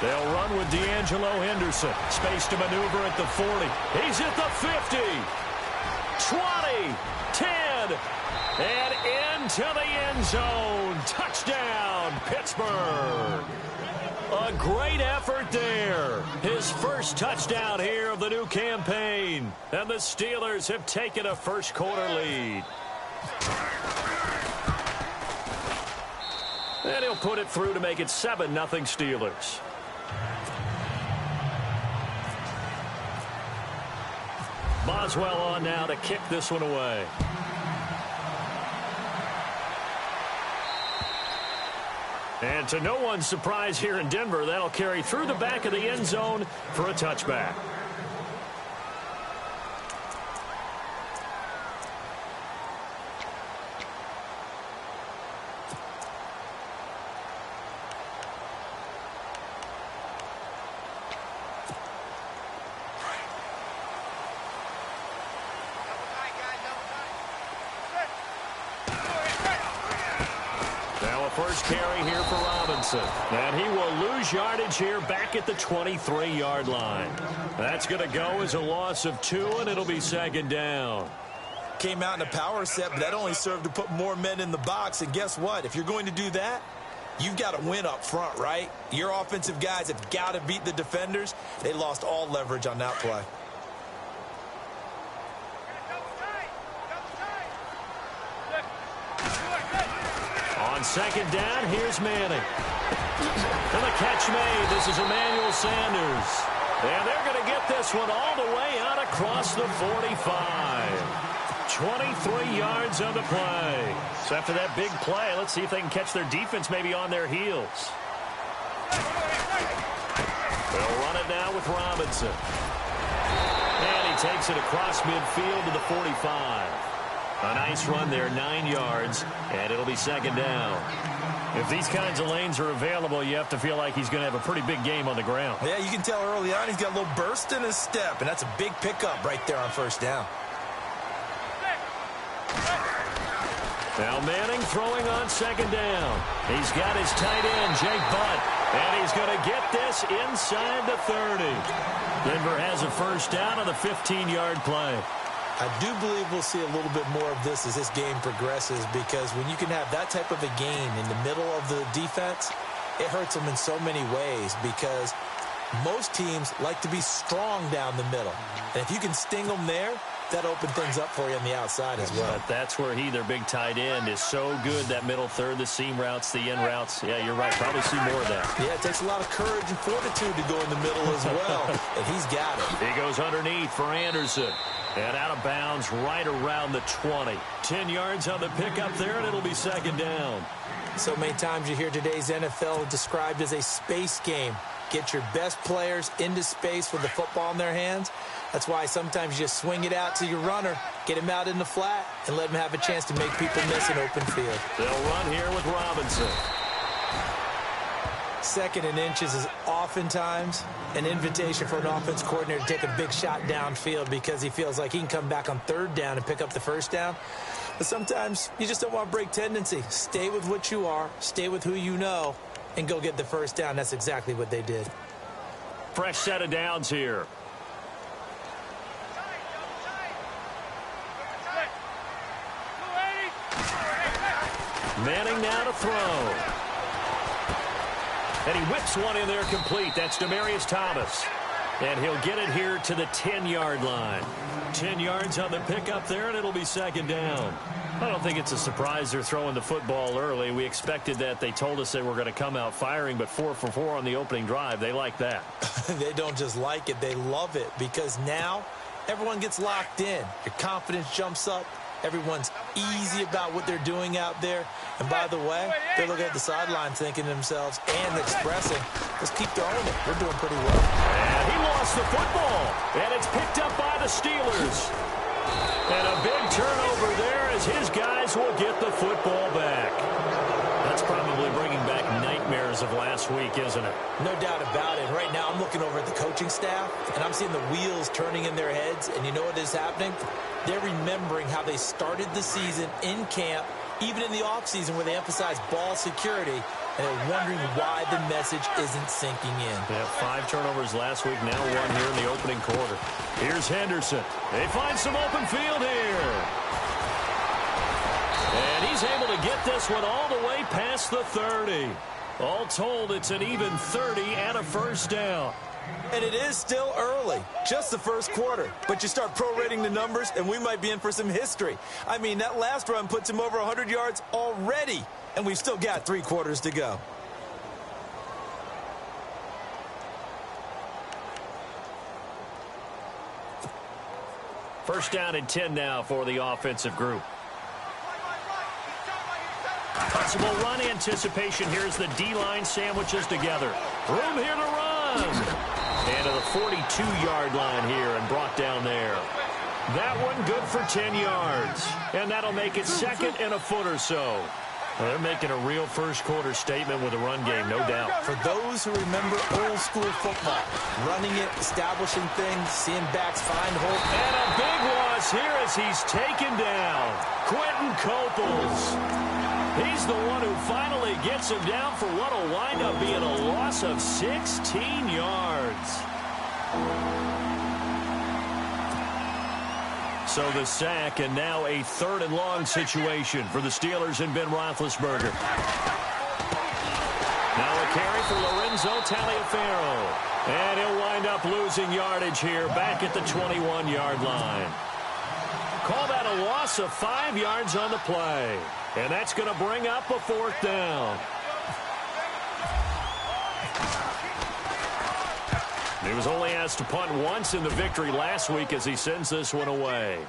They'll run with D'Angelo Henderson. Space to maneuver at the 40. He's at the 50. 20. 10. And into the end zone. Touchdown, Pittsburgh. A great effort there. His first touchdown here of the new campaign. And the Steelers have taken a first-quarter lead. And he'll put it through to make it 7-0 Steelers. Boswell on now to kick this one away. And to no one's surprise here in Denver, that'll carry through the back of the end zone for a touchback. First carry here for Robinson. And he will lose yardage here back at the 23-yard line. That's going to go as a loss of 2, and it'll be second down. Came out in a power set, but that only served to put more men in the box. And guess what? If you're going to do that, you've got to win up front, right? Your offensive guys have got to beat the defenders. They lost all leverage on that play. On second down, here's Manning. And the catch made. This is Emmanuel Sanders. And they're going to get this one all the way out across the 45. 23 yards on the play. So after that big play, let's see if they can catch their defense maybe on their heels. They'll run it now with Robinson. And he takes it across midfield to the 45. A nice run there, 9 yards, and it'll be second down. If these kinds of lanes are available, you have to feel like he's going to have a pretty big game on the ground. Yeah, you can tell early on he's got a little burst in his step, and that's a big pickup right there on first down. Now Manning throwing on second down. He's got his tight end, Jake Butt, and he's going to get this inside the 30. Denver has a first down on the 15-yard play. I do believe we'll see a little bit more of this as this game progresses, because when you can have that type of a game in the middle of the defense, it hurts them in so many ways, because most teams like to be strong down the middle. And if you can sting them there, that opens things up for you on the outside as well. But that's where their big tight end, is so good, that middle third, the seam routes, the in routes. Yeah, you're right. Probably see more of that. Yeah, it takes a lot of courage and fortitude to go in the middle as well, and he's got it. He goes underneath for Anderson. And out of bounds right around the 20. 10 yards on the pickup there, and it'll be second down. So many times you hear today's NFL described as a space game. Get your best players into space with the football in their hands. That's why sometimes you just swing it out to your runner, get him out in the flat, and let him have a chance to make people miss an open field. They'll run here with Robinson. Second and inches is oftentimes an invitation for an offense coordinator to take a big shot downfield, because he feels like he can come back on third down and pick up the first down. But sometimes you just don't want to break tendency. Stay with what you are, stay with who you know, and go get the first down. That's exactly what they did. Fresh set of downs here. Manning now to throw. And he whips one in there complete. That's Demaryius Thomas. And he'll get it here to the 10-yard line. 10 yards on the pickup there, and it'll be second down. I don't think it's a surprise they're throwing the football early. We expected that. They told us they were going to come out firing, but 4 for 4 on the opening drive. They like that. They don't just like it. They love it, because now everyone gets locked in. Your confidence jumps up. Everyone's easy about what they're doing out there. And by the way, they're looking at the sideline thinking to themselves and expressing, let's keep throwing it. We're doing pretty well. And he lost the football. And it's picked up by the Steelers. And a big turnover there as his guys will get the football back. That's probably bringing back nightmares of last week, isn't it? No doubt about it. Right now I'm looking over at the coaching staff, and I'm seeing the wheels turning in their heads. And you know what is happening? They're remembering how they started the season in camp, even in the offseason where they emphasized ball security. and they're wondering why the message isn't sinking in. They have 5 turnovers last week, now 1 here in the opening quarter. Here's Henderson. They find some open field here. And he's able to get this one all the way past the 30. All told, it's an even 30 and a first down. And it is still early, just the first quarter. But you start prorating the numbers, and we might be in for some history. I mean, that last run puts him over 100 yards already, and we've still got 3 quarters to go. First down and 10 now for the offensive group. Possible run anticipation. Here's the D-line sandwiches together. Room here to run. And to the 42-yard line here and brought down there. That one good for 10 yards. And that'll make it second and a foot or so. Well, they're making a real first-quarter statement with a run game, no doubt. For those who remember old-school football, running it, establishing things, seeing backs find holes. And a big loss here as he's taken down. Quentin Coples. He's the one who finally gets him down for what will wind up being a loss of 16 yards. So the sack, and now a 3rd and long situation for the Steelers and Ben Roethlisberger. Now a carry for Lorenzo Taliaferro. And he'll wind up losing yardage here back at the 21-yard line. Call that a loss of 5 yards on the play. And that's going to bring up a 4th down. He was only asked to punt once in the victory last week as he sends this one away.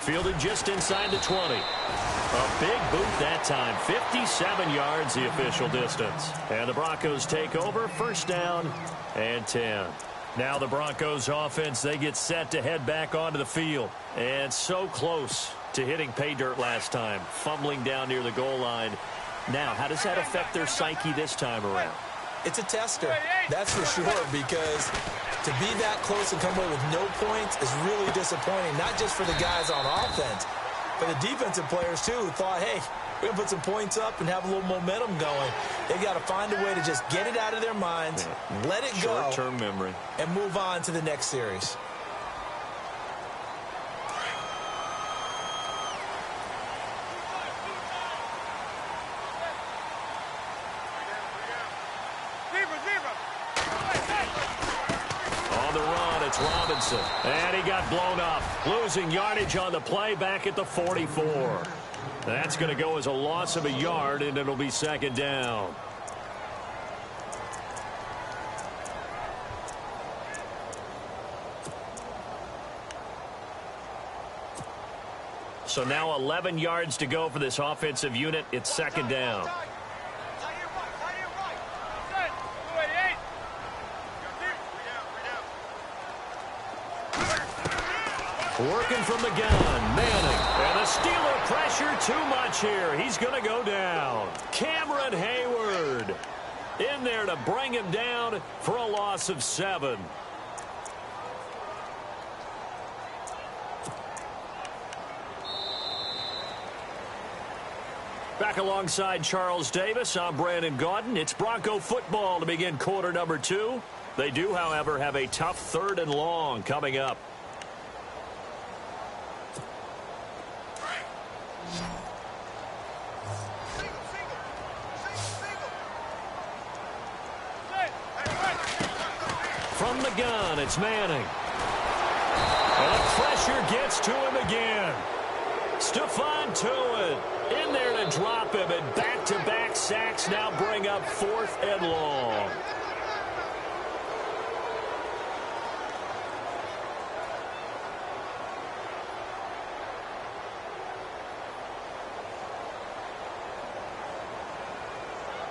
Fielded just inside the 20. A big boot that time. 57 yards the official distance. And the Broncos take over. First down and 10. Now the Broncos offense, they get set to head back onto the field. And so close to hitting pay dirt last time. Fumbling down near the goal line. Now, how does that affect their psyche this time around? It's a tester, that's for sure, because to be that close and come away with no points is really disappointing, not just for the guys on offense, but the defensive players, too, who thought, hey, we're going to put some points up and have a little momentum going. They've got to find a way to just get it out of their minds, let it go, short-term memory, and move on to the next series. Robinson, and he got blown up, losing yardage on the play back at the 44. That's going to go as a loss of a yard, and it'll be 2nd down. So now 11 yards to go for this offensive unit. It's 2nd down. Working from the gun, Manning. And the Steeler pressure too much here. He's going to go down. Cameron Hayward in there to bring him down for a loss of 7. Back alongside Charles Davis, I'm Brandon Gaudin. It's Bronco football to begin quarter number 2. They do, however, have a tough 3rd and long coming up. From the gun, it's Manning. And the pressure gets to him again. Stephon Tuitt in there to drop him, and back-to-back sacks now bring up 4th and long.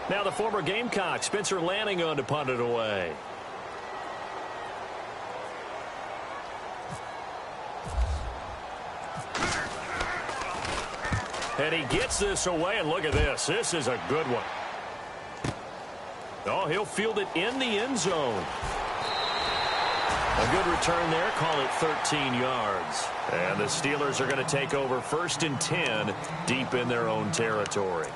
Now the former Gamecock, Spencer Lanning, on to punt it away. And he gets this away, and look at this. This is a good one. Oh, he'll field it in the end zone. A good return there. Call it 13 yards. And the Steelers are going to take over 1st and 10 deep in their own territory.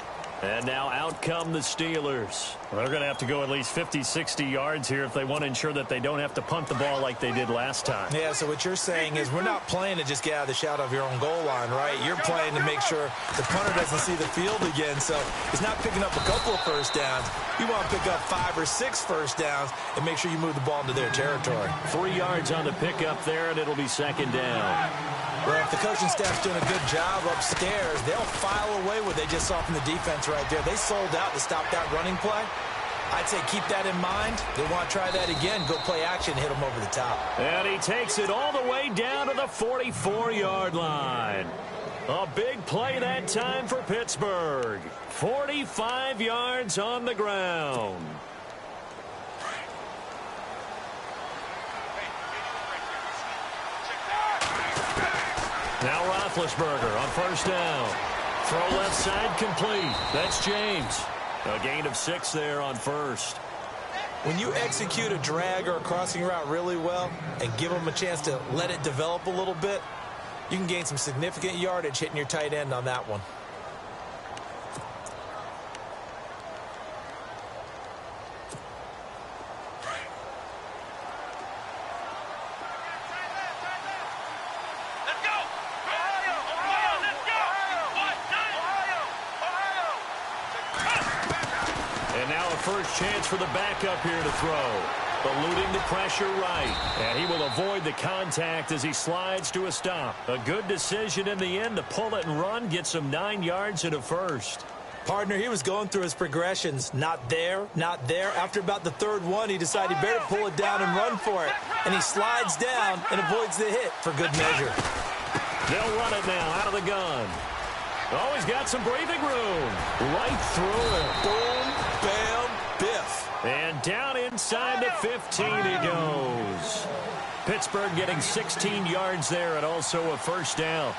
And now out come the Steelers. Well, they're going to have to go at least 50, 60 yards here if they want to ensure that they don't have to punt the ball like they did last time. Yeah, so what you're saying is we're not playing to just get out of the shadow of your own goal line, right? You're playing to make sure the punter doesn't see the field again. So it's not picking up a couple of first downs. You want to pick up 5 or 6 first downs and make sure you move the ball into their territory. 3 yards on the pickup there, and it'll be second down. Well, if the coaching staff's doing a good job upstairs, they'll file away what they just saw from the defense right there. They sold out to stop that running play. I'd say keep that in mind. They want to try that again. Go play action, hit them over the top. And he takes it all the way down to the 44-yard line. A big play that time for Pittsburgh. 45 yards on the ground. Now Roethlisberger on first down. Throw left side complete. That's James. A gain of 6 there on first. When you execute a drag or a crossing route really well and give them a chance to let it develop a little bit, you can gain some significant yardage hitting your tight end on that one. First chance for the backup here to throw. Eluding the pressure right. And he will avoid the contact as he slides to a stop. A good decision in the end to pull it and run. Gets him 9 yards and a first. Partner, he was going through his progressions. Not there, not there. After about the third one, he decided he better pull it down and run for it. And he slides down and avoids the hit for good measure. They'll run it now out of the gun. Oh, he's got some breathing room. Right through it. Boom, bam, biff. And down inside the 15 he goes. Pittsburgh getting 16 yards there and also a first down.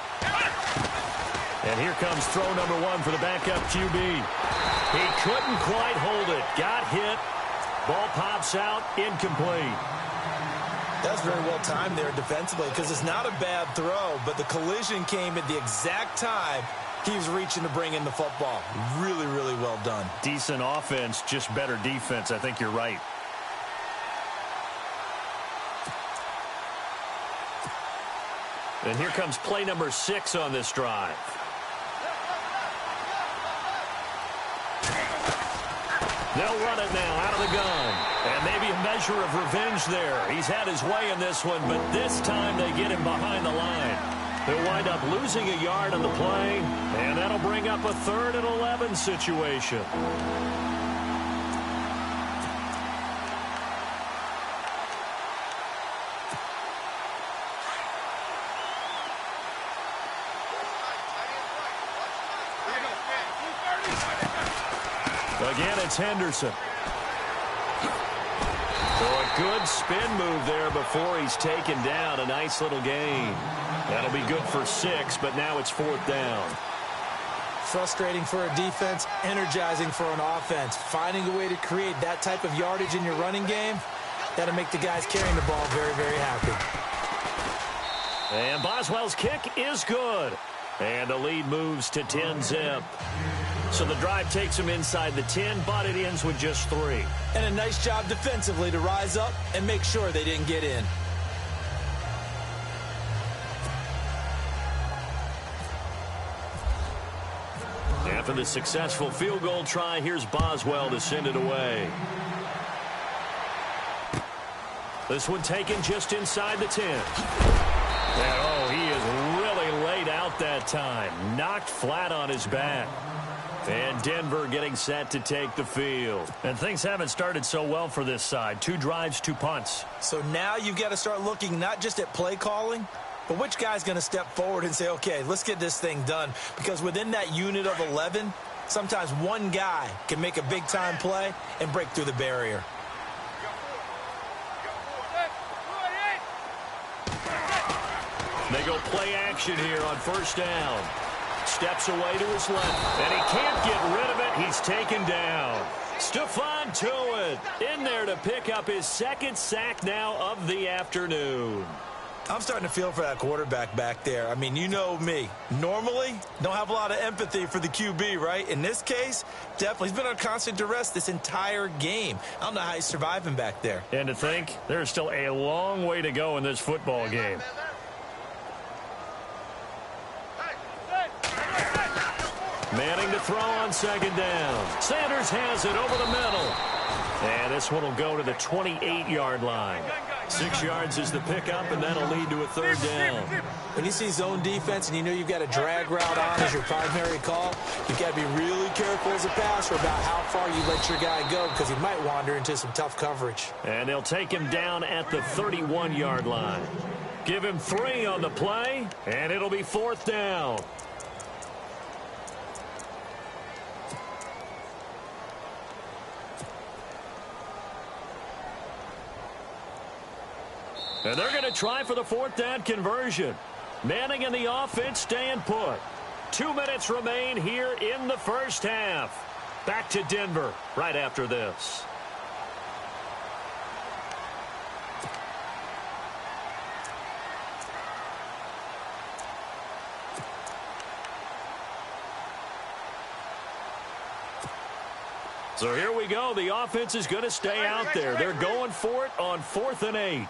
And here comes throw number 1 for the backup QB. He couldn't quite hold it. Got hit. Ball pops out. Incomplete. That's very well timed there defensively because it's not a bad throw, but the collision came at the exact time he was reaching to bring in the football. Really, really well done. Decent offense, just better defense. I think you're right. And here comes play number 6 on this drive. They'll run it now out of the gun. And maybe a measure of revenge there. He's had his way in this one, but this time they get him behind the line. They'll wind up losing a yard on the play, and that'll bring up a 3rd and 11 situation. Again, it's Henderson. So a good spin move there before he's taken down. A nice little gain. That'll be good for 6, but now it's 4th down. Frustrating for a defense, energizing for an offense. Finding a way to create that type of yardage in your running game, that'll make the guys carrying the ball very, very happy. And Boswell's kick is good. And the lead moves to 10-zip. So the drive takes him inside the 10, but it ends with just 3. And a nice job defensively to rise up and make sure they didn't get in. After the successful field goal try, here's Boswell to send it away. This one taken just inside the 10. And, oh, he is really laid out that time. Knocked flat on his back. And Denver getting set to take the field. And things haven't started so well for this side. 2 drives, 2 punts. So now you've got to start looking not just at play calling, but which guy's going to step forward and say, okay, let's get this thing done. Because within that unit of 11, sometimes one guy can make a big-time play and break through the barrier. They go play action here on first down. Steps away to his left, and he can't get rid of it. He's taken down. Stephon Tuitt in there to pick up his 2nd sack now of the afternoon. I'm starting to feel for that quarterback back there. I mean, you know me. Normally, don't have a lot of empathy for the QB, right? In this case, definitely. He's been on constant duress this entire game. I don't know how he's surviving back there. And to think, there's still a long way to go in this football game. Manning to throw on second down. Sanders has it over the middle. And this one will go to the 28-yard line. 6 yards is the pickup, and that'll lead to a third down. When you see zone defense and you know you've got a drag route on as your primary call, you've got to be really careful as a passer about how far you let your guy go because he might wander into some tough coverage. And they'll take him down at the 31-yard line. Give him 3 on the play, and it'll be fourth down. And they're going to try for the fourth down conversion. Manning and the offense staying put. 2 minutes remain here in the first half. Back to Denver right after this. So here we go. The offense is going to stay out there. They're going for it on 4th and 8.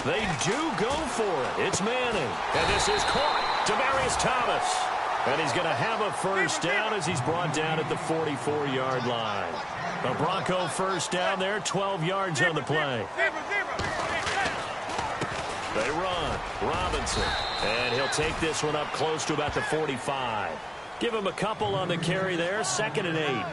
They do go for it. It's Manning. And this is caught. Demaryius Thomas. And he's going to have a first down as he's brought down at the 44-yard line. A Bronco first down there, 12 yards on the play. They run. Robinson. And he'll take this one up close to about the 45. Give him a couple on the carry there. 2nd and 8.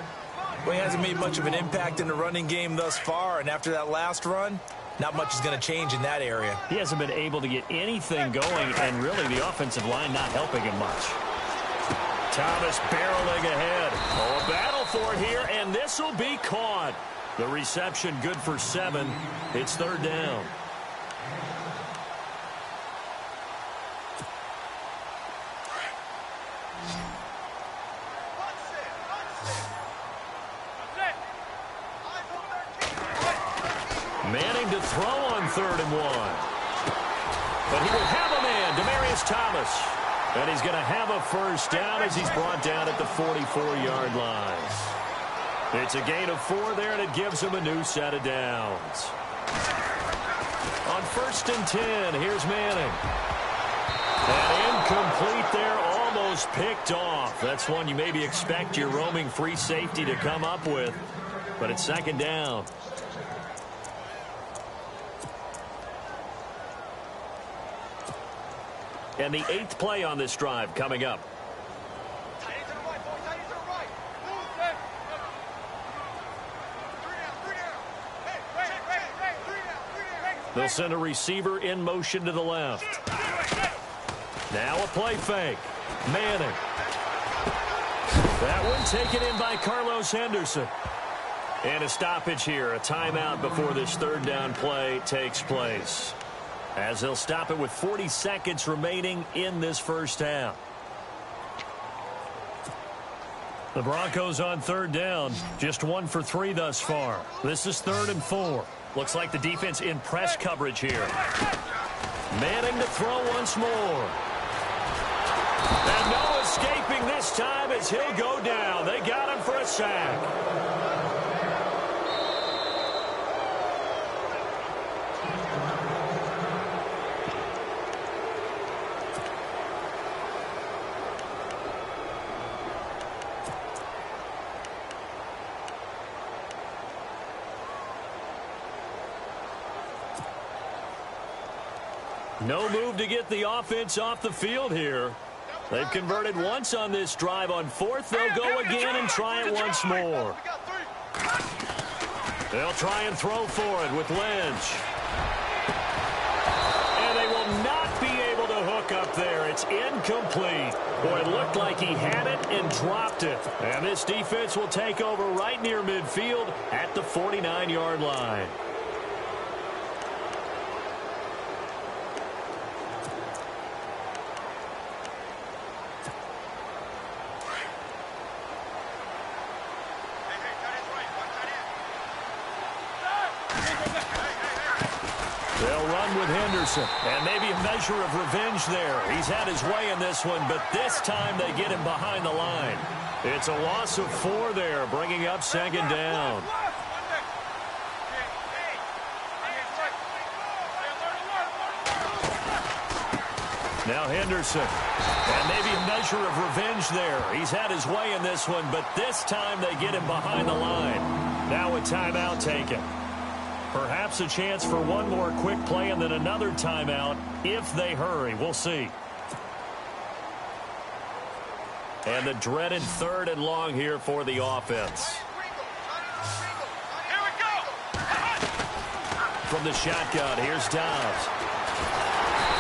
Well, he hasn't made much of an impact in the running game thus far, and after that last run, not much is going to change in that area. He hasn't been able to get anything going, and really the offensive line not helping him much. Thomas barreling ahead. Oh, a battle for it here, and this will be caught. The reception good for 7. It's third down. Manning to throw on 3rd and 1. But he will have a man, Demaryius Thomas. And he's going to have a first down as he's brought down at the 44-yard line. It's a gain of 4 there, and it gives him a new set of downs. On 1st and 10, here's Manning. And incomplete there, almost picked off. That's one you maybe expect your roaming free safety to come up with. But it's 2nd down. And the 8th play on this drive coming up. They'll send a receiver in motion to the left. Now a play fake. Manning. That one taken in by Carlos Henderson. And a stoppage here, a timeout before this third down play takes place. As they'll stop it with 40 seconds remaining in this first half. The Broncos on third down, just 1 for 3 thus far. This is 3rd and 4. Looks like the defense in press coverage here. Manning to throw once more. And no escaping this time as he'll go down. They got him for a sack. No move to get the offense off the field here. They've converted once on this drive. On 4th, they'll go again and try it once more. They'll try and throw for it with Lynch. And they will not be able to hook up there. It's incomplete. Boy, it looked like he had it and dropped it. And this defense will take over right near midfield at the 49-yard line. They'll run with Henderson. And maybe a measure of revenge there. He's had his way in this one, but this time they get him behind the line. It's a loss of 4 there, bringing up second down. Now Henderson. And maybe a measure of revenge there. He's had his way in this one, but this time they get him behind the line. Now a timeout taken. Perhaps a chance for one more quick play and then another timeout if they hurry. We'll see. And the dreaded 3rd and long here for the offense. From the shotgun, here's Dobbs.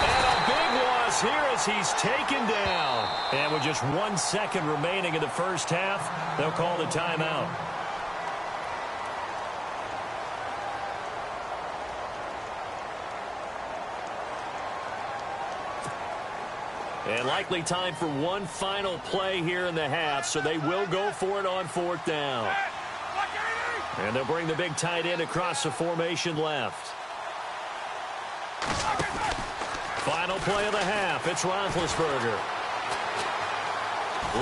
And a big loss here as he's taken down. And with just 1 second remaining in the first half, they'll call the timeout. And likely time for one final play here in the half, so they will go for it on 4th down. And they'll bring the big tight end across the formation left. Final play of the half, it's Roethlisberger.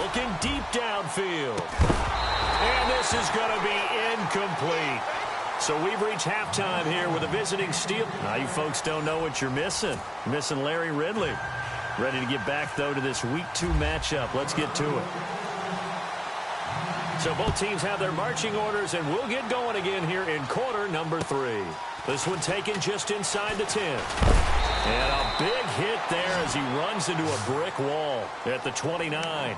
Looking deep downfield. And this is going to be incomplete. So we've reached halftime here with a visiting Steel. Now you folks don't know what you're missing. Missing Larry Ridley. Ready to get back, though, to this Week 2 matchup. Let's get to it. So both teams have their marching orders, and we'll get going again here in quarter number 3. This one taken just inside the 10. And a big hit there as he runs into a brick wall at the 29.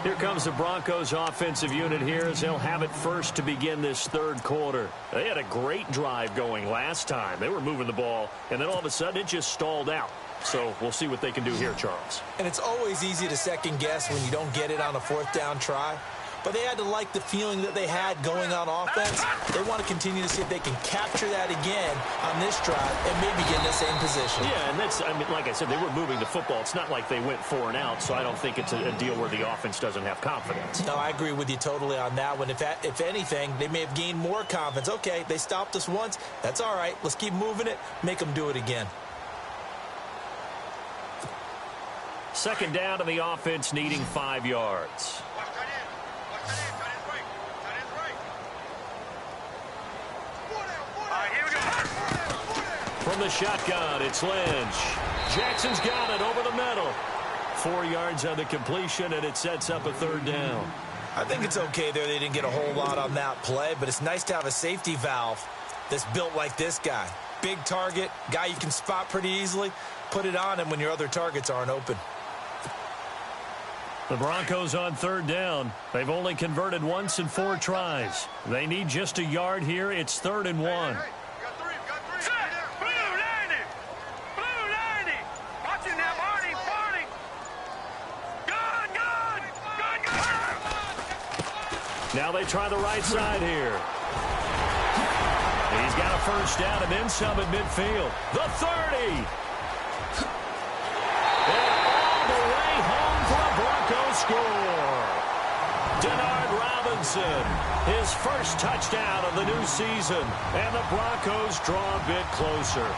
Here comes the Broncos offensive unit here as they'll have it first to begin this 3rd quarter. They had a great drive going last time. They were moving the ball, and then all of a sudden it just stalled out. So we'll see what they can do here, Charles. And it's always easy to second guess when you don't get it on a 4th down try. But they had to like the feeling that they had going on offense. They want to continue to see if they can capture that again on this drive and maybe get in the same position. Yeah, and that's, I mean, like I said, they were moving the football. It's not like they went 4 and out, so I don't think it's a deal where the offense doesn't have confidence. No, I agree with you totally on that one. If anything, they may have gained more confidence. Okay, they stopped us once. That's all right. Let's keep moving it. Make them do it again. Second down to the offense, needing 5 yards. From the shotgun, it's Lynch. Jackson's got it over the middle. 4 yards on the completion, and it sets up a 3rd down. I think it's okay there. They didn't get a whole lot on that play, but it's nice to have a safety valve that's built like this guy. Big target, guy you can spot pretty easily. Put it on him when your other targets aren't open. The Broncos on 3rd down. They've only converted once in 4 tries. They need just a yard here. It's 3rd and 1. Now they try the right side here. He's got a first down and then some at midfield. The 30. And all the way home for a Broncos score. Denard Robinson, his first touchdown of the new season. And the Broncos draw a bit closer.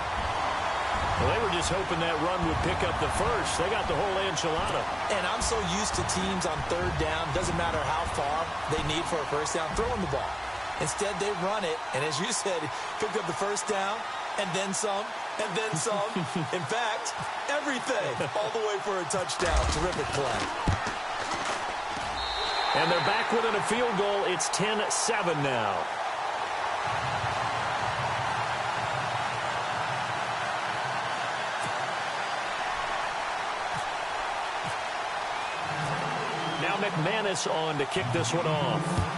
Well, they were just hoping that run would pick up the first. They got the whole enchilada. And I'm so used to teams on 3rd down, doesn't matter how far they need for a first down, throwing the ball. Instead, they run it, and as you said, picked up the first down, and then some, and then some. In fact, everything, all the way for a touchdown. Terrific play. And they're back within a field goal. It's 10-7 now. Now McManus on to kick this one off.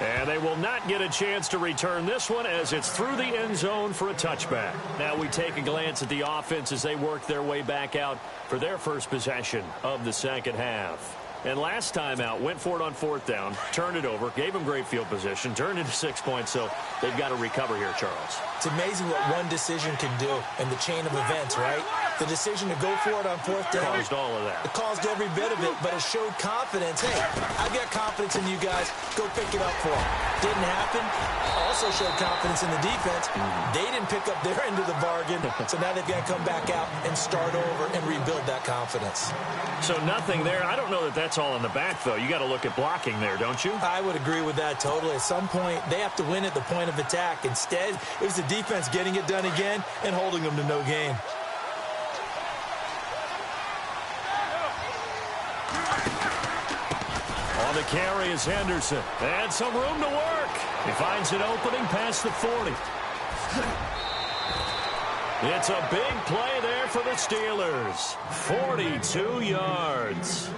And they will not get a chance to return this one as it's through the end zone for a touchback. Now we take a glance at the offense as they work their way back out for their first possession of the second half. And last time out, went for it on 4th down, turned it over, gave them great field position, turned into 6 points, so they've got to recover here, Charles. It's amazing what one decision can do in the chain of events, right? The decision to go for it on fourth down caused all of that. It caused every bit of it, but it showed confidence. Hey, I've got confidence in you guys. Go pick it up for them. Didn't happen. Also showed confidence in the defense. They didn't pick up their end of the bargain, so now they've got to come back out and start over and rebuild that confidence. So nothing there. I don't know that that's all in the back, though. You got to look at blocking there, don't you? I would agree with that totally. At some point, they have to win at the point of attack. Instead, it was the defense getting it done again and holding them to no gain. On the carry is Henderson. And some room to work. He finds an opening past the 40. It's a big play there for the Steelers. 42 yards.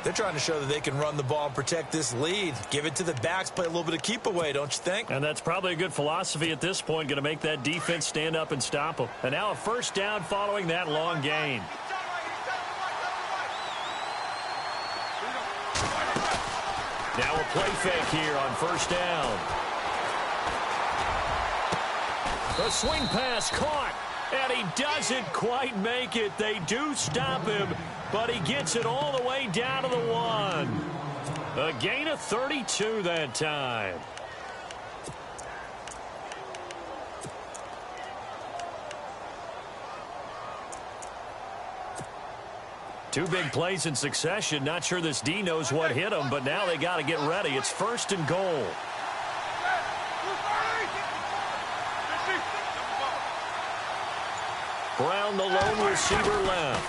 They're trying to show that they can run the ball and protect this lead. Give it to the backs, play a little bit of keep away, don't you think? And that's probably a good philosophy at this point, going to make that defense stand up and stop them. And now a first down following that long gain. Now a play fake here on first down. The swing pass caught, and he doesn't quite make it. They do stop him, but he gets it all the way down to the 1. A gain of 32 that time. Two big plays in succession. Not sure this D knows what hit him, but now they got to get ready. It's first and goal. Brown, the lone receiver, left.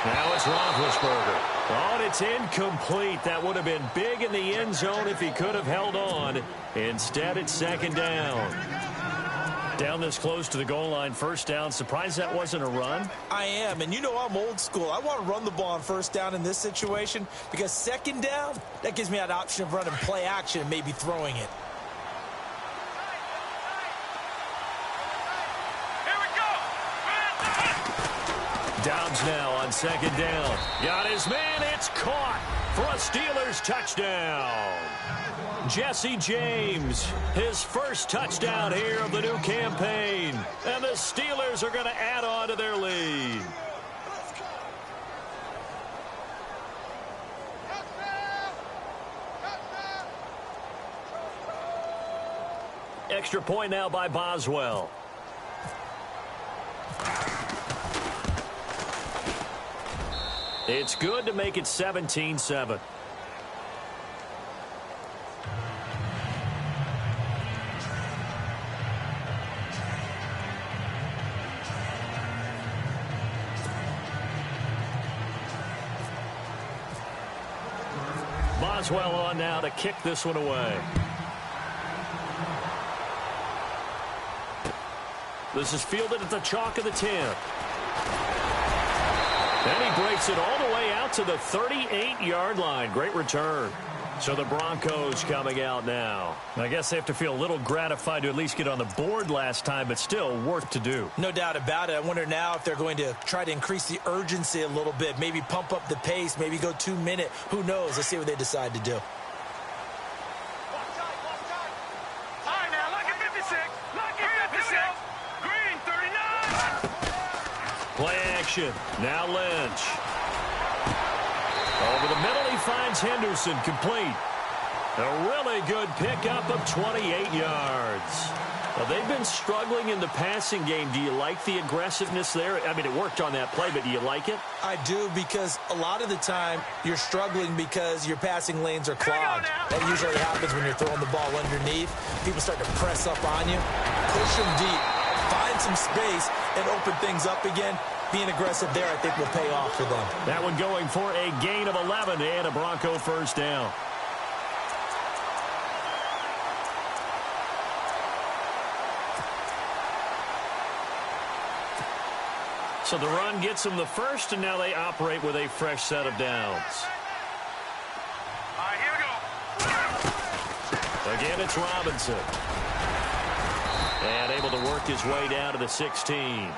Now it's Roethlisberger. Oh, and it's incomplete. That would have been big in the end zone if he could have held on. Instead, it's second down. Down this close to the goal line, first down. Surprised that wasn't a run? I am, and you know I'm old school. I want to run the ball on first down in this situation because second down, that gives me that option of running play action and maybe throwing it. Dobbs now on second down. Got his man. It's caught for a Steelers touchdown. Jesse James, his first touchdown here of the new campaign. And the Steelers are going to add on to their lead. Extra point now by Boswell. It's good to make it 17-7. Boswell on now to kick this one away. This is fielded at the chalk of the 10. And he breaks it all the way out to the 38-yard line. Great return. So the Broncos coming out now. I guess they have to feel a little gratified to at least get on the board last time, but still work to do. No doubt about it. I wonder now if they're going to try to increase the urgency a little bit, maybe pump up the pace, maybe go 2 minute. Who knows? Let's see what they decide to do. Play action. Now Lynch. Over the middle, he finds Henderson complete. A really good pickup of 28 yards. Well, they've been struggling in the passing game. Do you like the aggressiveness there? I mean, it worked on that play, but do you like it? I do, because a lot of the time you're struggling because your passing lanes are clogged. That usually happens when you're throwing the ball underneath. People start to press up on you, push them deep, find some space, and open things up again. Being aggressive there, I think, will pay off for them. That one going for a gain of 11 and a Bronco first down. So the run gets them the first, and now they operate with a fresh set of downs. All right, here we go. Again, it's Robinson. And able to work his way down to the 16.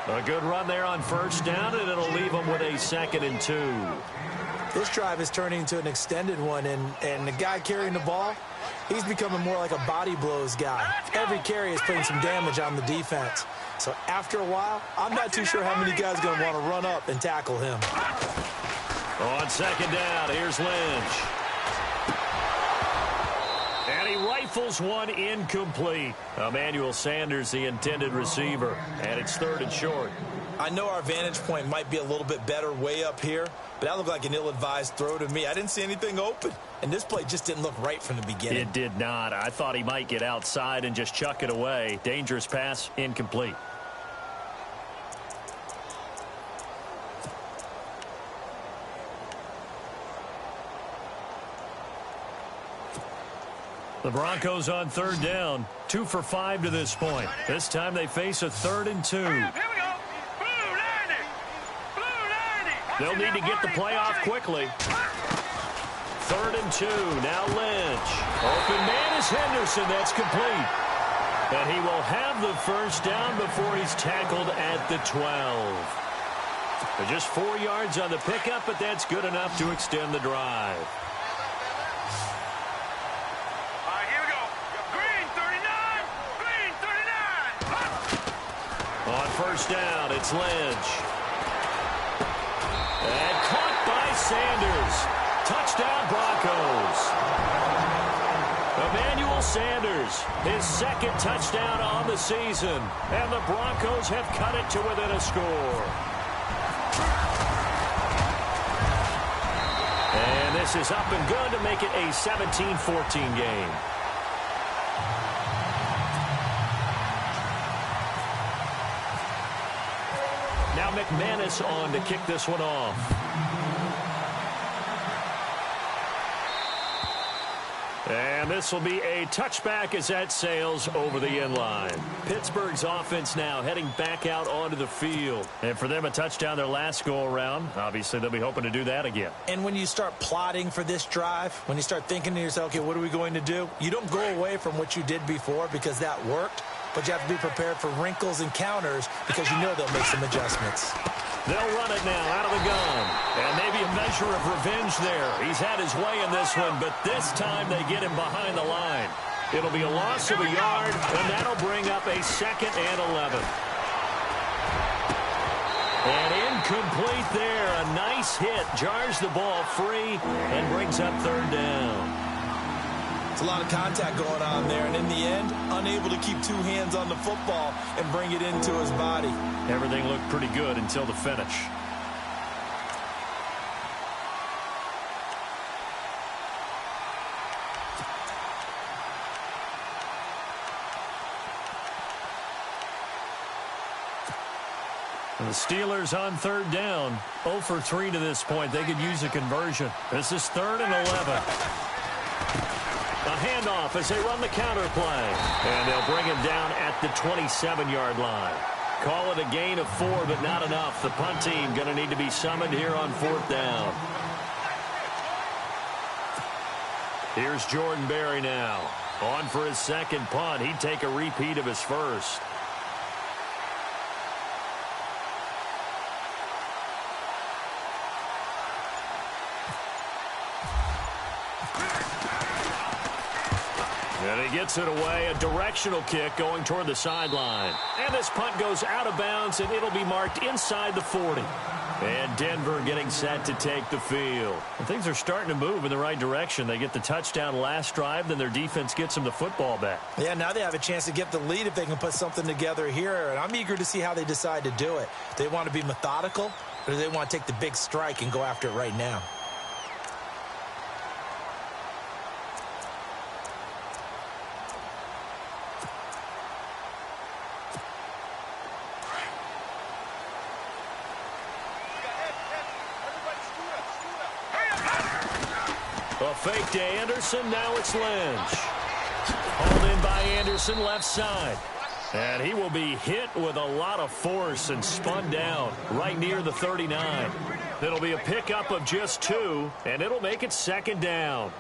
A good run there on first down, and it'll leave them with a 2nd and 2. This drive is turning into an extended one, and the guy carrying the ball, he's becoming more like a body blows guy. Every carry is putting some damage on the defense. So after a while, I'm not too sure how many guys are going to want to run up and tackle him. On 2nd down, here's Lynch. And he rifles one incomplete. Emmanuel Sanders, the intended receiver. And it's 3rd and short. I know our vantage point might be a little bit better way up here, but that looked like an ill-advised throw to me. I didn't see anything open, and this play just didn't look right from the beginning. It did not. I thought he might get outside and just chuck it away. Dangerous pass, incomplete. The Broncos on 3rd down. 2 for 5 to this point. This time they face a 3rd and 2. Here we go. Blue 90. Blue 90. They'll need to get the play off quickly. 3rd and 2. Now Lynch. Open man is Henderson. That's complete. And he will have the first down before he's tackled at the 12. But just 4 yards on the pickup, but that's good enough to extend the drive. On first down, it's Lynch. And caught by Sanders. Touchdown, Broncos. Emmanuel Sanders, his 2nd touchdown on the season. And the Broncos have cut it to within a score. And this is up and good to make it a 17-14 game. Now McManus on to kick this one off. And this will be a touchback as that sails over the end line. Pittsburgh's offense now heading back out onto the field. And for them, a touchdown their last go-around. Obviously, they'll be hoping to do that again. And when you start plotting for this drive, when you start thinking to yourself, okay, what are we going to do? You don't go away from what you did before because that worked. But you have to be prepared for wrinkles and counters because you know they'll make some adjustments. They'll run it now out of the gun. And maybe a measure of revenge there. He's had his way in this one, but this time they get him behind the line. It'll be a loss of a yard, and that'll bring up a 2nd and 11. And incomplete there. A nice hit. Jars the ball free and brings up 3rd down. It's a lot of contact going on there, and in the end, unable to keep 2 hands on the football and bring it into his body. Everything looked pretty good until the finish. The Steelers on 3rd down. 0 for 3 to this point. They could use a conversion. This is 3rd and 11. A handoff as they run the counter play. And they'll bring him down at the 27-yard line. Call it a gain of 4, but not enough. The punt team going to need to be summoned here on 4th down. Here's Jordan Berry now. On for his 2nd punt. He'd take a repeat of his first. And he gets it away, a directional kick going toward the sideline. And this punt goes out of bounds, and it'll be marked inside the 40. And Denver getting set to take the field. And things are starting to move in the right direction. They get the touchdown last drive, then their defense gets them the football back. Yeah, now they have a chance to get the lead if they can put something together here. And I'm eager to see how they decide to do it. Do they want to be methodical, or do they want to take the big strike and go after it right now? A fake to Anderson. Now it's Lynch. Hauled in by Anderson, left side. And he will be hit with a lot of force and spun down right near the 39. It'll be a pickup of just 2, and it'll make it 2nd down.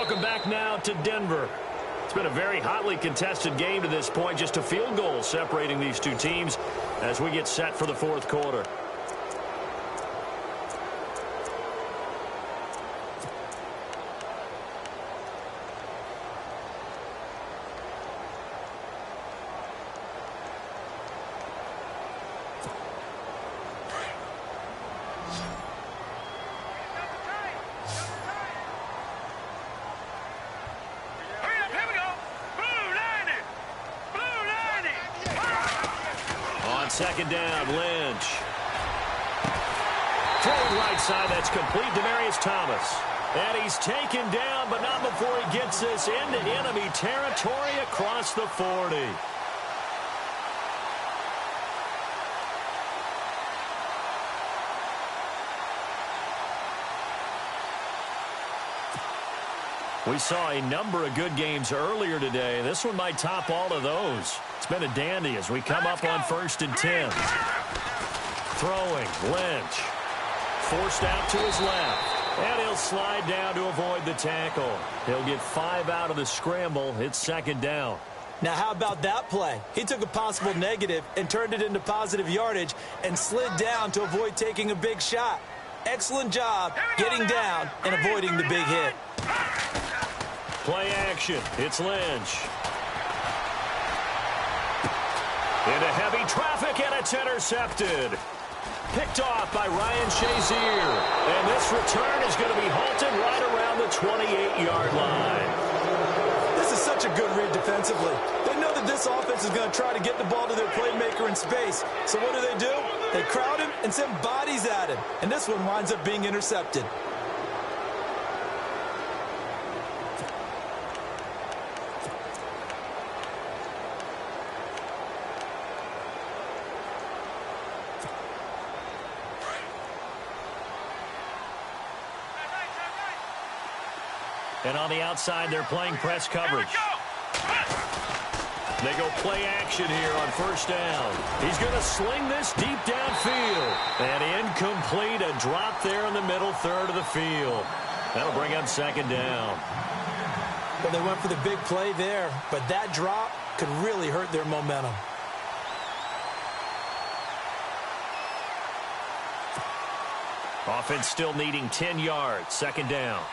Welcome back now to Denver. It's been a very hotly contested game to this point. Just a field goal separating these two teams as we get set for the fourth quarter. Second down, Lynch. Throwing right side, that's complete. Demaryius Thomas. And he's taken down, but not before he gets this into enemy territory across the 40. We saw a number of good games earlier today. This one might top all of those. It's been a dandy as we come up on 1st and 10. Throwing, Lynch. Forced out to his left. And he'll slide down to avoid the tackle. He'll get 5 out of the scramble. It's second down. Now, how about that play? He took a possible negative and turned it into positive yardage and slid down to avoid taking a big shot. Excellent job getting down and avoiding the big hit. Play action. It's Lynch. Into heavy traffic, and it's intercepted. Picked off by Ryan Shazier. And this return is going to be halted right around the 28-yard line. This is such a good read defensively. They know that this offense is going to try to get the ball to their playmaker in space. So what do? They crowd him and send bodies at him. And this one winds up being intercepted. And on the outside, they're playing press coverage. They go play action here on first down. He's going to sling this deep downfield. And incomplete, a drop there in the middle third of the field. That'll bring up second down. Well, they went for the big play there, but that drop could really hurt their momentum. Offense still needing 10 yards. Second down.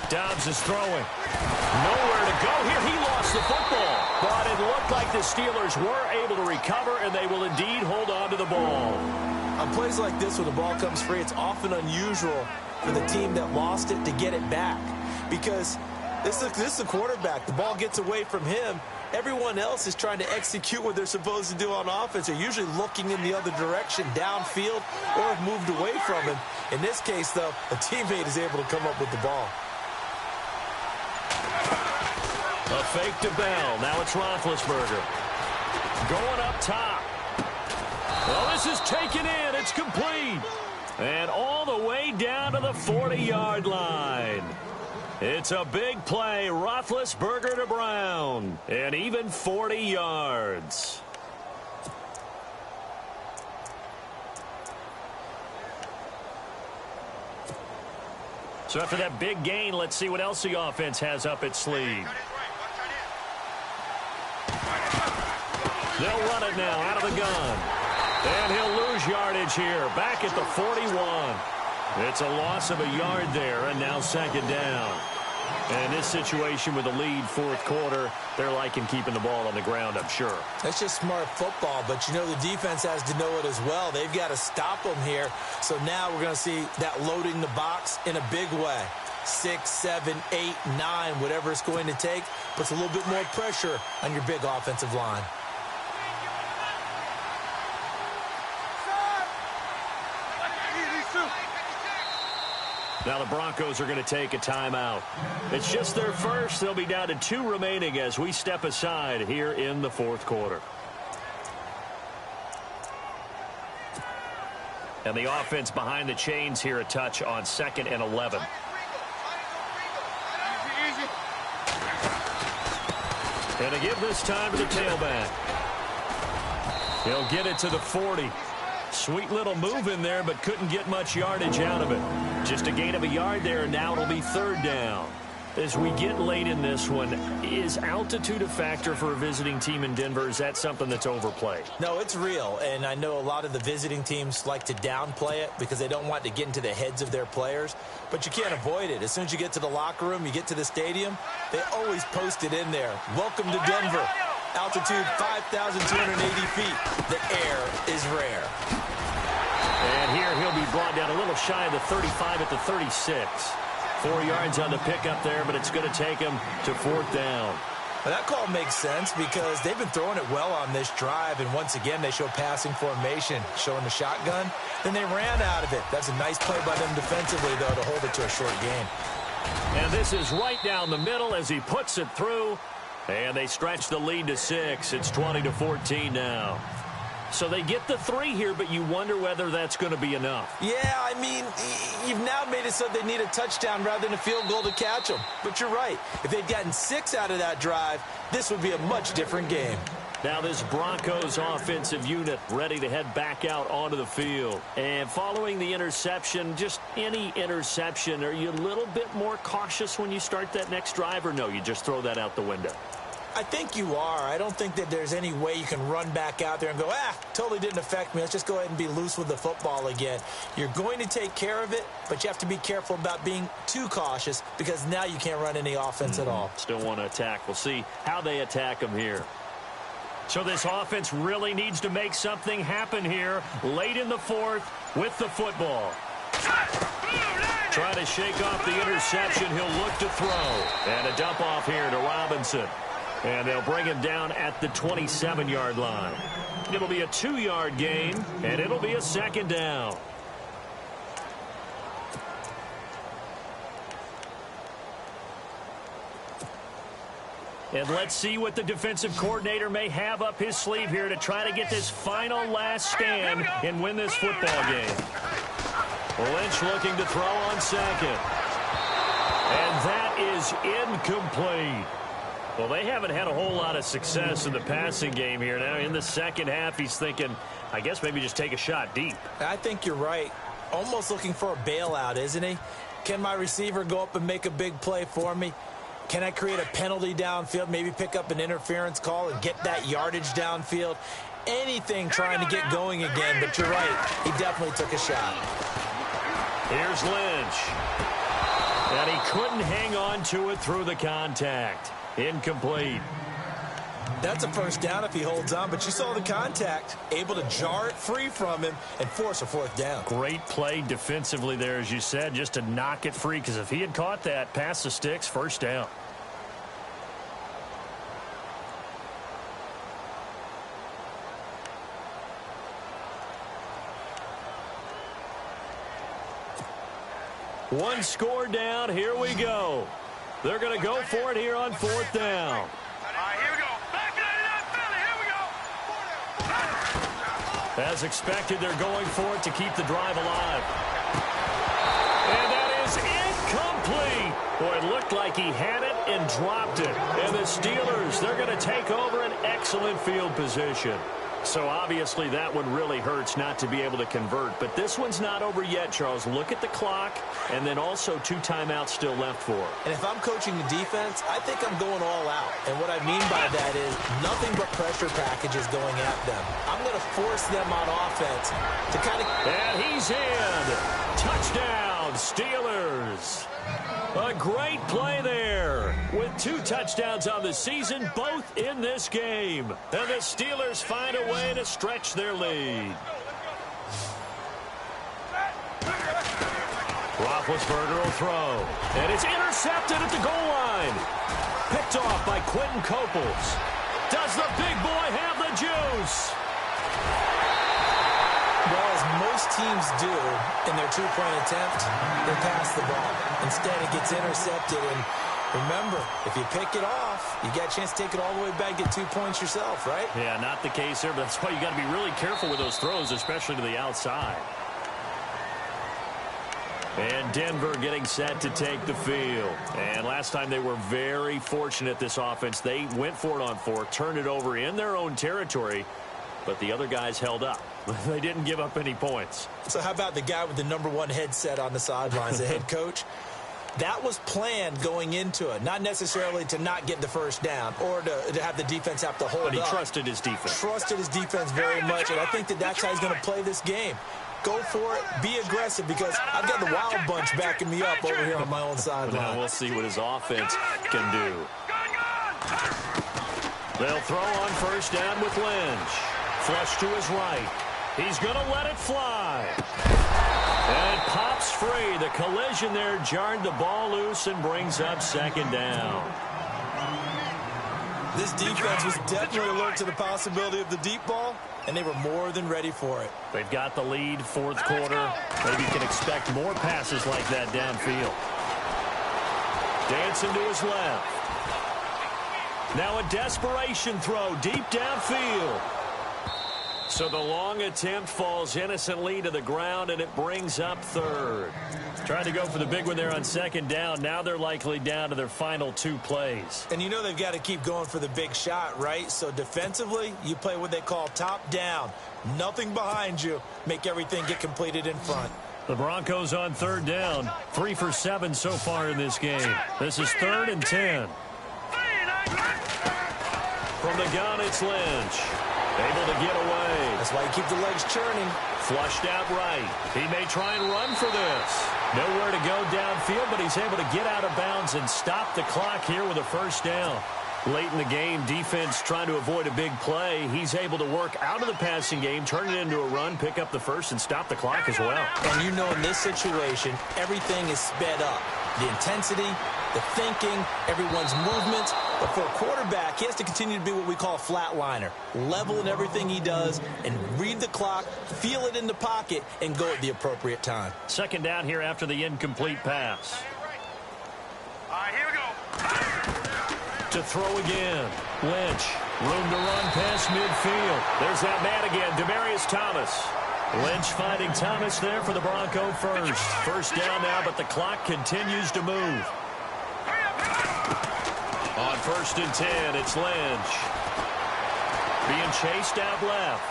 Dobbs is throwing. Nowhere to go here. He lost the football. But it looked like the Steelers were able to recover, and they will indeed hold on to the ball. On plays like this where the ball comes free, it's often unusual for the team that lost it to get it back. Because this is the quarterback. The ball gets away from him. Everyone else is trying to execute what they're supposed to do on offense. They're usually looking in the other direction, downfield, or have moved away from him. In this case, though, a teammate is able to come up with the ball. A fake to Bell. Now it's Roethlisberger. Going up top. Well, this is taken in. It's complete. And all the way down to the 40-yard line. It's a big play. Roethlisberger to Brown. And even 40 yards. So after that big gain, let's see what else the offense has up its sleeve. They'll run it now out of the gun. And he'll lose yardage here. Back at the 41. It's a loss of a yard there, and now second down. And in this situation with the lead fourth quarter, they're liking keeping the ball on the ground, I'm sure. That's just smart football, but you know the defense has to know it as well. They've got to stop them here. So now we're going to see that loading the box in a big way. 6, 7, 8, 9, whatever it's going to take, puts a little bit more pressure on your big offensive line. Now the Broncos are going to take a timeout. It's just their first. They'll be down to 2 remaining as we step aside here in the fourth quarter. And the offense behind the chains here a touch on 2nd and 11. And a give this time to the tailback. He'll get it to the 40. Sweet little move in there, but couldn't get much yardage out of it. Just a gain of a yard there, and now it'll be third down. As we get late in this one, is altitude a factor for a visiting team in Denver? Is that something that's overplayed? No, it's real, and I know a lot of the visiting teams like to downplay it because they don't want to get into the heads of their players, but you can't avoid it. As soon as you get to the locker room, you get to the stadium, they always post it in there. Welcome to Denver. Altitude 5,280 feet. The air is rare. And here he'll be brought down a little shy of the 35 at the 36. 4 yards on the pickup there, but it's going to take him to fourth down. Well, that call makes sense because they've been throwing it well on this drive, and once again, they show passing formation, showing the shotgun. Then they ran out of it. That's a nice play by them defensively, though, to hold it to a short gain. And this is right down the middle as he puts it through, and they stretch the lead to 6. It's 20-14 now. So they get the 3 here, but you wonder whether that's going to be enough. Yeah, I mean, you've now made it so they need a touchdown rather than a field goal to catch them. But you're right. If they'd gotten 6 out of that drive, this would be a much different game. Now this Broncos offensive unit ready to head back out onto the field. And following the interception, just any interception, are you a little bit more cautious when you start that next drive, or no, you just throw that out the window? I think you are. I don't think that there's any way you can run back out there and go, totally didn't affect me. Let's just go ahead and be loose with the football again. You're going to take care of it, but you have to be careful about being too cautious because now you can't run any offense at all. Still want to attack. We'll see how they attack them here. So this offense really needs to make something happen here late in the fourth with the football. Trying to shake off the interception. He'll look to throw. And a dump off here to Robinson. And they'll bring him down at the 27-yard line. It'll be a 2-yard gain, and it'll be a second down. And let's see what the defensive coordinator may have up his sleeve here to try to get this final last stand and win this football game. Lynch looking to throw on second. And that is incomplete. Well, they haven't had a whole lot of success in the passing game here. Now, in the second half, he's thinking, I guess maybe just take a shot deep. I think you're right. Almost looking for a bailout, isn't he? Can my receiver go up and make a big play for me? Can I create a penalty downfield, maybe pick up an interference call and get that yardage downfield? Anything trying to get going again, but you're right. He definitely took a shot. Here's Lynch. And he couldn't hang on to it through the contact. Incomplete. That's a first down if he holds on, but you saw the contact. Able to jar it free from him and force a fourth down. Great play defensively there, as you said, just to knock it free, because if he had caught that, past the sticks, first down. One score down. Here we go. They're going to go for it here on fourth down. All right, here we go. Back it up, Philly. Here we go. As expected, they're going for it to keep the drive alive. And that is incomplete. Boy, it looked like he had it and dropped it. And the Steelers, they're going to take over an excellent field position. So obviously that one really hurts not to be able to convert. But this one's not over yet, Charles. Look at the clock, and then also 2 timeouts still left for him. And if I'm coaching the defense, I think I'm going all out. And what I mean by that is nothing but pressure packages going at them. I'm going to force them on offense to kind of... And he's in. Touchdown, Steelers. A great play there with 2 touchdowns on the season, both in this game. And the Steelers find a way to stretch their lead. Roethlisberger will throw. And it's intercepted at the goal line. Picked off by Quentin Coples. Does the big boy have the juice? Well, as most teams do in their 2-point attempt, they pass the ball. Instead, it gets intercepted. And remember, if you pick it off, you got a chance to take it all the way back, get 2 points yourself, right? Yeah, not the case there, but that's why you got to be really careful with those throws, especially to the outside. And Denver getting set to take the field. And last time they were very fortunate, this offense. They went for it on 4, turned it over in their own territory. but the other guys held up. They didn't give up any points. So how about the guy with the #1 headset on the sidelines, the head coach? That was planned going into it, not necessarily to not get the first down or to have the defense have to hold up. But he trusted his defense. Trusted his defense very much, and I think that's how he's going to play this game. Go for it, be aggressive, because I've got the Wild Bunch backing me up over here on my own sideline. Now we'll see what his offense can do. They'll throw on first down with Lynch. Flush to his right. He's going to let it fly. And it pops free. The collision there jarred the ball loose and brings up second down. This defense was definitely alert to the possibility of the deep ball, and they were more than ready for it. They've got the lead, fourth quarter. Maybe you can expect more passes like that downfield. Dancing to his left. Now a desperation throw deep downfield. So the long attempt falls innocently to the ground, and it brings up third. Trying to go for the big one there on second down. Now they're likely down to their final 2 plays. And you know they've got to keep going for the big shot, right? So defensively, you play what they call top down. Nothing behind you. Make everything get completed in front. The Broncos on third down. 3 for 7 so far in this game. This is 3rd and 10. From the gun, it's Lynch. Able to get away. That's why you keep the legs churning. Flushed out right. He may try and run for this. Nowhere to go downfield, but he's able to get out of bounds and stop the clock here with a first down. Late in the game, defense trying to avoid a big play. He's able to work out of the passing game, turn it into a run, pick up the first, and stop the clock as well. And you know in this situation, everything is sped up. The intensity, the thinking, everyone's movements. But for a quarterback, he has to continue to be what we call a flatliner. Level in everything he does and read the clock, feel it in the pocket, and go at the appropriate time. Second down here after the incomplete pass. All right, here we go. To throw again. Lynch. Room to run past midfield. There's that man again, Demaryius Thomas. Lynch finding Thomas there for the Bronco first. First down now, but the clock continues to move. On 1st and 10, it's Lynch. Being chased out left.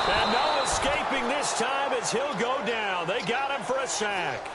And no escaping this time as he'll go down. They got him for a sack.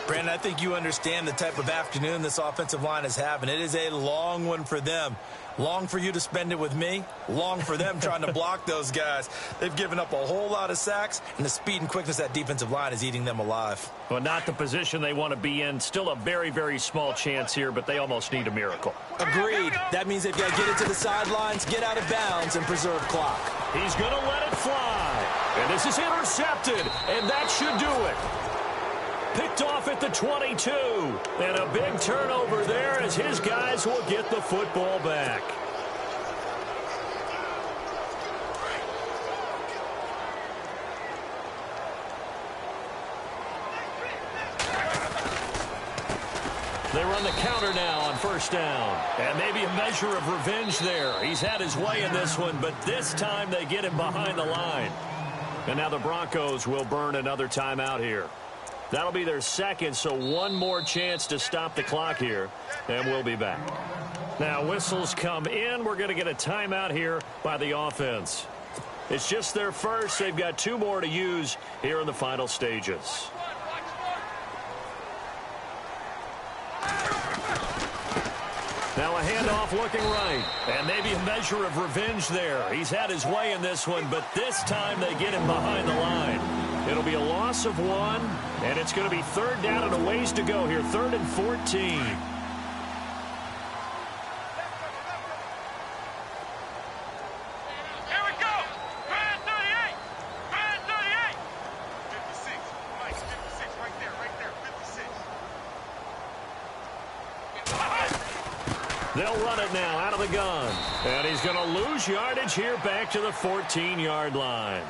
Brandon, I think you understand the type of afternoon this offensive line is having. It is a long one for them. Long for you to spend it with me. Long for them trying to block those guys. They've given up a whole lot of sacks, and the speed and quickness of that defensive line is eating them alive. Well, not the position they want to be in. Still a very, very small chance here, but they almost need a miracle. Agreed. That means they've got to get it to the sidelines, get out of bounds, and preserve clock. He's going to let it fly. And this is intercepted, and that should do it. Picked off at the 22. And a big turnover there as his guys will get the football back. They run the counter now on first down. And maybe a measure of revenge there. He's had his way in this one, but this time they get him behind the line. And now the Broncos will burn another timeout here. That'll be their second, so one more chance to stop the clock here, and we'll be back. Now, whistles come in. We're going to get a timeout here by the offense. It's just their first. They've got 2 more to use here in the final stages. Now a handoff looking right, and maybe a measure of revenge there. He's had his way in this one, but this time they get him behind the line. It'll be a loss of 1, and it's going to be 3rd down and a ways to go here, 3rd and 14. Here we go. Brand 38. Brand 38. 56. Mike, 56 right there, 56. They'll run it now out of the gun. And he's going to lose yardage here back to the 14-yard line.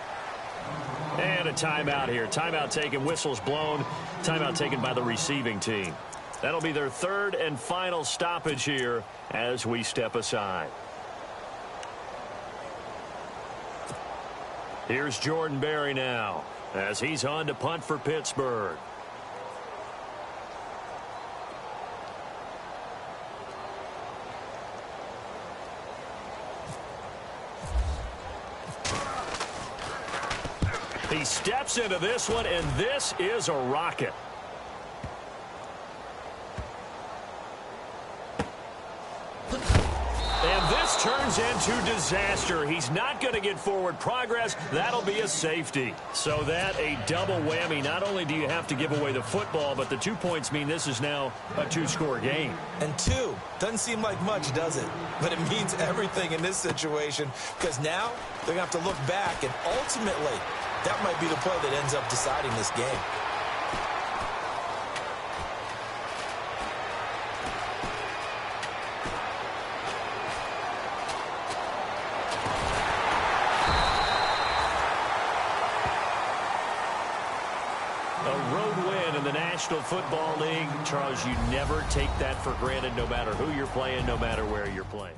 And a timeout here. Timeout taken, whistles blown. Timeout taken by the receiving team. That'll be their 3rd and final stoppage here as we step aside. Here's Jordan Berry now as he's on to punt for Pittsburgh. He steps into this one, and this is a rocket. And this turns into disaster. He's not going to get forward progress. That'll be a safety. So that a double whammy. Not only do you have to give away the football, but the 2 points mean this is now a two-score game. And 2 doesn't seem like much, does it? But it means everything in this situation, because now they're going to have to look back, and ultimately that might be the play that ends up deciding this game. A road win in the National Football League. Charles, you never take that for granted, no matter who you're playing, no matter where you're playing.